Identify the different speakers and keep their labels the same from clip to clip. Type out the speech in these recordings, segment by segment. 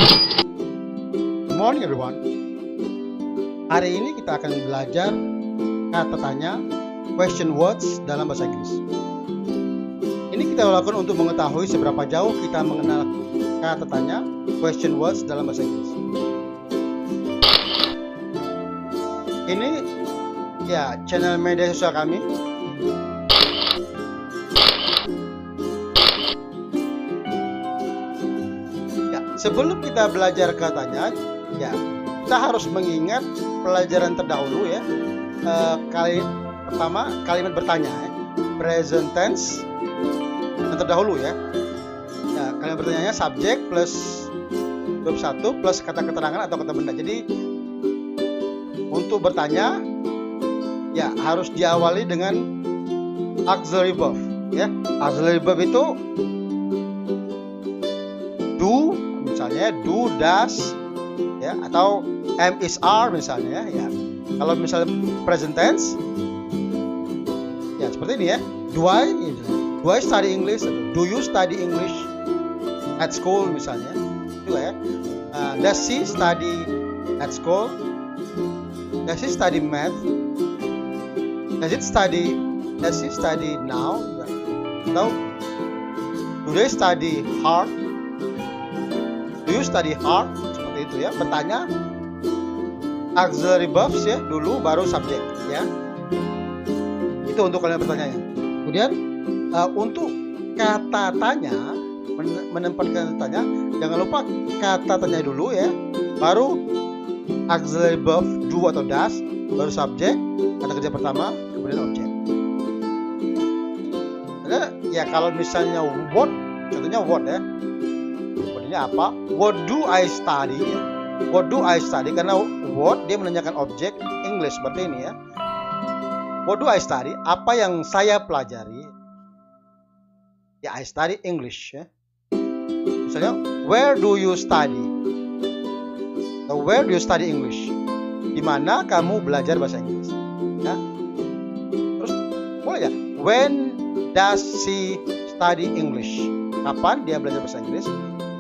Speaker 1: Good morning everyone. Hari ini kita akan belajar kata tanya, question words dalam bahasa Inggris. Ini kita lakukan untuk mengetahui seberapa jauh kita mengenal kata tanya, question words dalam bahasa Inggris. Ini ya channel media sosial kami. Ya, sebelum kita belajar katanya, ya kita harus mengingat pelajaran terdahulu ya. Pertama kalimat bertanya, present tense yang terdahulu ya. Ya, kalimat bertanyanya subjek plus verb 1 plus kata keterangan atau kata benda. Jadi untuk bertanya ya harus diawali dengan auxiliary verb ya. Auxiliary verb itu do misalnya, do, does ya, atau am, is, are misalnya ya. Kalau misalnya present tense ya seperti ini ya. Do I study English? Do you study English at school misalnya? Itu ya. Does she study at school? Does she study math? Does she study now? Atau do they study hard? Do you study hard? Seperti itu ya. Bertanya auxiliary verbs ya dulu baru subjek ya. Itu untuk kalian bertanya. Kemudian untuk kata tanya, menempatkan tanya, jangan lupa kata tanya dulu ya. Baru auxiliary verb do atau does, baru subjek, kata kerja pertama, kemudian objek. Ya kalau misalnya what, contohnya what ya. Whatnya apa? What do I study? What do I study? Karena what dia menanyakan objek English seperti ini ya. What do I study? Apa yang saya pelajari? Ya, I study English ya. Misalnya, where do you study? Where do you study English? Di mana kamu belajar bahasa Inggris? Ya. Terus boleh ya? When does she study English? Kapan dia belajar bahasa Inggris?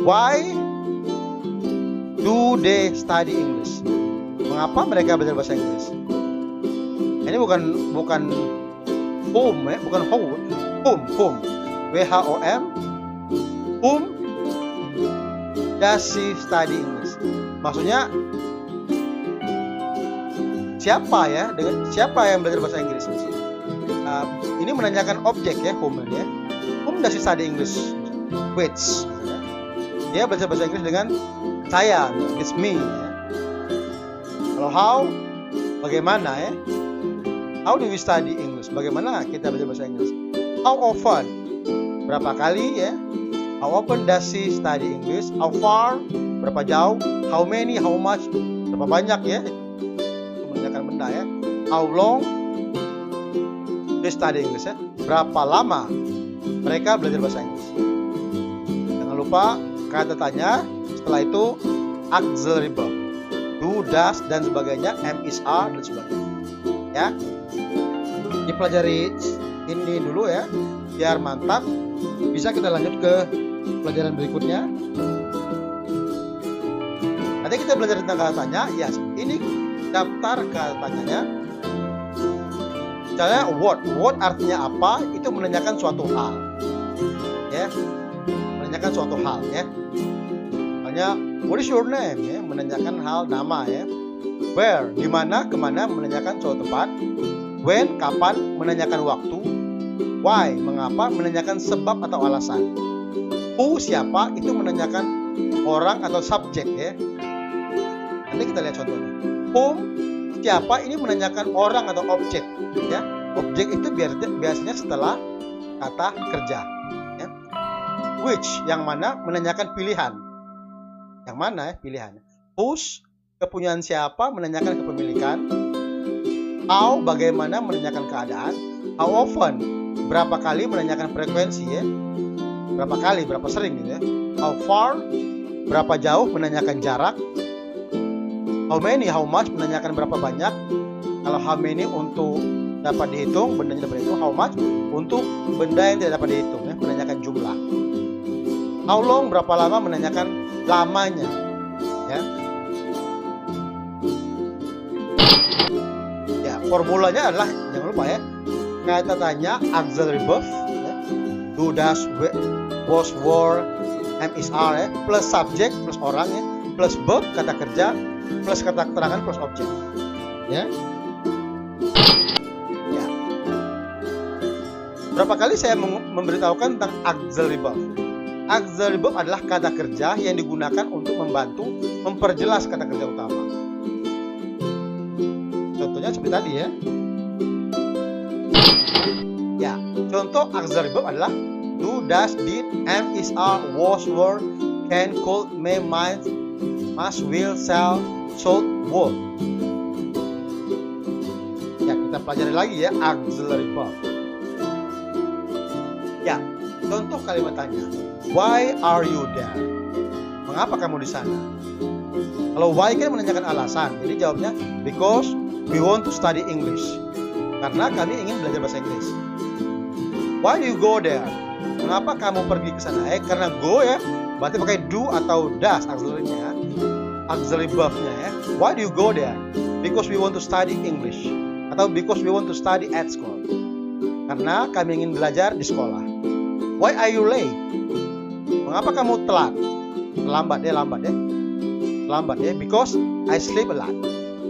Speaker 1: Why do they study English? Mengapa mereka belajar bahasa Inggris? Ini bukan home ya, bukan home. WHOM. Whom does she study English? Maksudnya siapa ya, dengan siapa yang belajar bahasa Inggris? Ini menanyakan objek ya, whom ya. Whom does she study English? Which? Dia belajar bahasa Inggris dengan saya, it's me ya. Kalau how, bagaimana ya? How do we study English? Bagaimana kita belajar bahasa Inggris? How often? Berapa kali ya? How often does she study English? How far? Berapa jauh? How many? How much? Berapa banyak ya? Itu menanyakan benda ya. How long they study English ya? Berapa lama mereka belajar bahasa Inggris? Jangan lupa kata tanya. Setelah itu auxiliary verb, do, does dan sebagainya, am, is, are dan sebagainya. Ya, dipelajari ini dulu ya, biar mantap. Bisa kita lanjut ke pelajaran berikutnya. Nanti kita belajar tentang kata tanya. Ya, ini daftar kata tanyanya. Misalnya what artinya apa? Itu menanyakan suatu hal. Ya, menanyakan suatu hal ya. Misalnya what is your name ya, menanyakan hal nama ya. Where, di mana, kemana, menanyakan suatu tempat. When, kapan, menanyakan waktu. Why, mengapa, menanyakan sebab atau alasan. Who, siapa, itu menanyakan orang atau subjek ya. Nanti kita lihat contohnya. Whom, siapa, ini menanyakan orang atau objek ya. Objek itu biasanya setelah kata kerja ya. Which, yang mana, menanyakan pilihan. Yang mana ya, pilihan. Whose, kepunyaan siapa, menanyakan kepemilikan. How, bagaimana, menanyakan keadaan. How often, berapa kali, menanyakan frekuensi ya. Berapa kali, berapa sering gitu ya. How far, berapa jauh, menanyakan jarak. How many, how much, menanyakan berapa banyak. Kalau how many untuk dapat dihitung, bendanya dapat dihitung. How much untuk benda yang tidak dapat dihitung ya, menanyakan jumlah. How long, berapa lama, menanyakan lamanya. formulanya adalah, jangan lupa ya, kata tanya auxiliary verb ya, do, does, was, were, am, is, are ya, plus subject plus orang ya, plus verb kata kerja, plus kata keterangan plus objek ya. Ya. Berapa kali saya memberitahukan tentang auxiliary verb. Auxiliary verb adalah kata kerja yang digunakan untuk membantu memperjelas kata kerja utama. Contohnya seperti tadi ya. Ya, contoh auxiliary verb adalah do, does, did, am, is, are, was, were, can, could, may, might, must, will, shall, should, would. Ya, kita pelajari lagi ya auxiliary verb. Ya, contoh kalimat tanya. Why are you there? Mengapa kamu di sana? Kalau why kan menanyakan alasan. Jadi jawabnya because we want to study English. Karena kami ingin belajar bahasa Inggris. Why do you go there? Mengapa kamu pergi ke sana? Karena go ya, berarti pakai do atau does auxiliary-nya. Auxiliary verb-nya ya. Why do you go there? Because we want to study English. Atau because we want to study at school. Karena kami ingin belajar di sekolah. Why are you late? Mengapa kamu telat? Lambat ya. Lambat ya. Because I sleep a lot.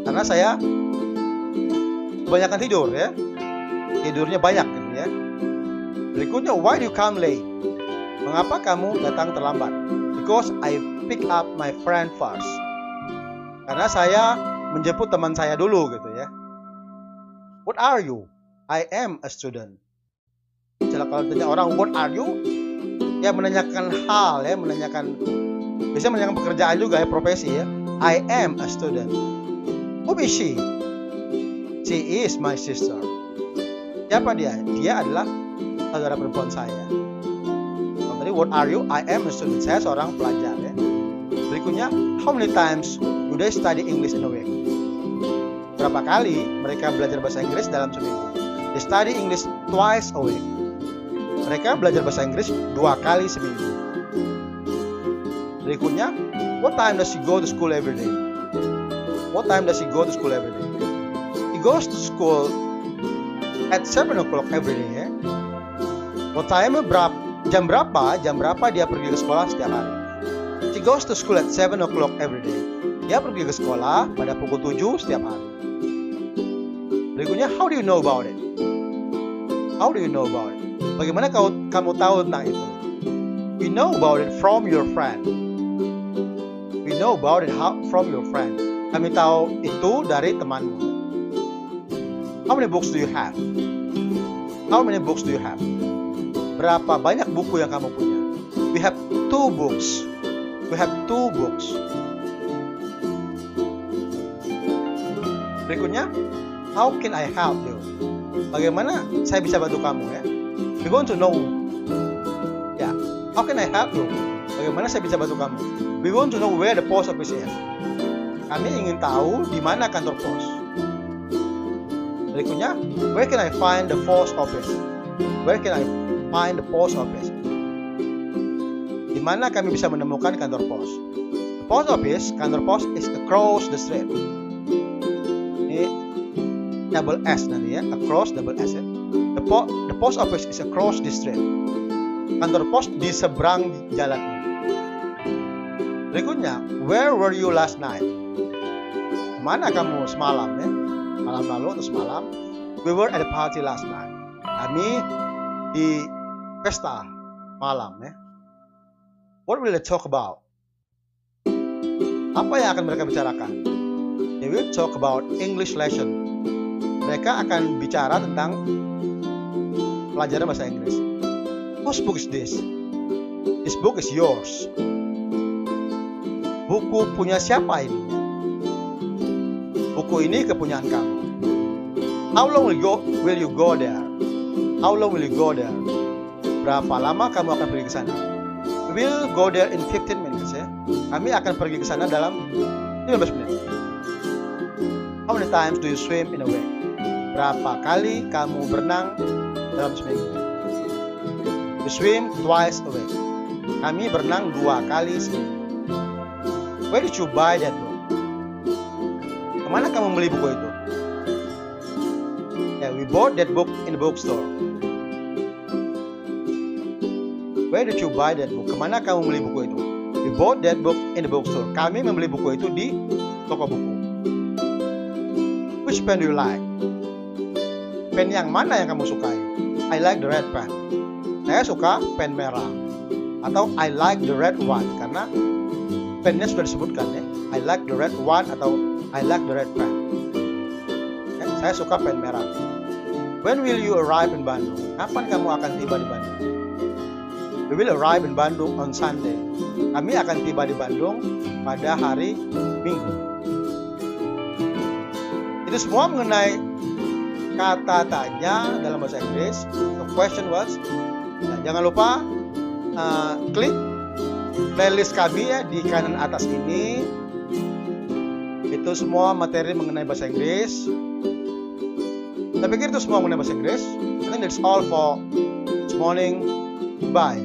Speaker 1: Karena saya kebanyakan tidur ya. Tidurnya banyak gitu ya. Berikutnya, why do you come late? Mengapa kamu datang terlambat? Because I pick up my friend first. Karena saya menjemput teman saya dulu gitu ya. What are you? I am a student. Kalau ditanya orang what are you? Ya menanyakan hal ya, biasanya menanyakan pekerjaan juga ya, profesi ya. I am a student. Who is she? She is my sister. Siapa dia? Dia adalah saudara perempuan saya. Tadi what are you? I am a student. Saya seorang pelajar ya. Berikutnya, how many times do they study English in a week? Berapa kali mereka belajar bahasa Inggris dalam seminggu? They study English twice a week. Mereka belajar bahasa Inggris 2 kali seminggu. Berikutnya, what time does she go to school every day? What time does he go to school every day? He goes to school at 7 o'clock every day ya. What time? Jam berapa dia pergi ke sekolah setiap hari? She goes to school at 7 o'clock every day. Dia pergi ke sekolah pada pukul 7 setiap hari. Berikutnya, how do you know about it? How do you know about it? Bagaimana kamu tahu tentang itu? We know about it from your friend. We know about it from your friend. Kami tahu itu dari temanmu. How many books do you have? How many books do you have? Berapa banyak buku yang kamu punya? We have 2 books. We have 2 books. Berikutnya, how can I help you? Bagaimana saya bisa bantu kamu ya? We want to know. Ya, how can I help you? Bagaimana saya bisa bantu kamu? We want to know where the post office is. Kami ingin tahu di mana kantor pos. Berikutnya, where can I find the post office? Where can I find the post office? Di mana kami bisa menemukan kantor pos? The post office, kantor pos is across the street. Ini double S nanti ya, across double S ya. The post office is across the street. Kantor pos di seberang jalan ini. Berikutnya, where were you last night? Mana kamu semalam ya? Malam lalu atau semalam? We were at a party last night. Kami di pesta malam ya. What will they talk about? Apa yang akan mereka bicarakan? They will talk about English lesson. Mereka akan bicara tentang pelajaran bahasa Inggris. Whose book is this? This book is yours. Buku punya siapa ini? Buku ini kepunyaan kamu. How long will you go there? How long will you go there? Berapa lama kamu akan pergi ke sana? We will go there in 15 minutes ya. Kami akan pergi ke sana dalam 15 menit. How many times do you swim in a week? Berapa kali kamu berenang dalam seminggu? We swim twice a week. Kami berenang 2 kali seminggu. Where did you buy that book? Kemana kamu beli buku itu? we bought that book in the bookstore. Where did you buy that book? Kemana kamu membeli buku itu? We bought that book in the bookstore. Kami membeli buku itu di toko buku. Which pen do you like? Pen yang mana yang kamu sukai? I like the red pen. Saya suka pen merah. Atau I like the red one, karena pennya sudah disebutkan ya. I like the red one atau I like the red pen. Ya, saya suka pen merah. When will you arrive in Bandung? Kapan kamu akan tiba di Bandung? We will arrive in Bandung on Sunday. Kami akan tiba di Bandung pada hari Minggu. Itu semua mengenai kata tanya dalam bahasa Inggris. The question was, nah, jangan lupa klik playlist kami ya di kanan atas ini. Itu semua materi mengenai bahasa Inggris. Saya pikir itu semua mengenai bahasa Inggris. I think that's all for this morning. Bye.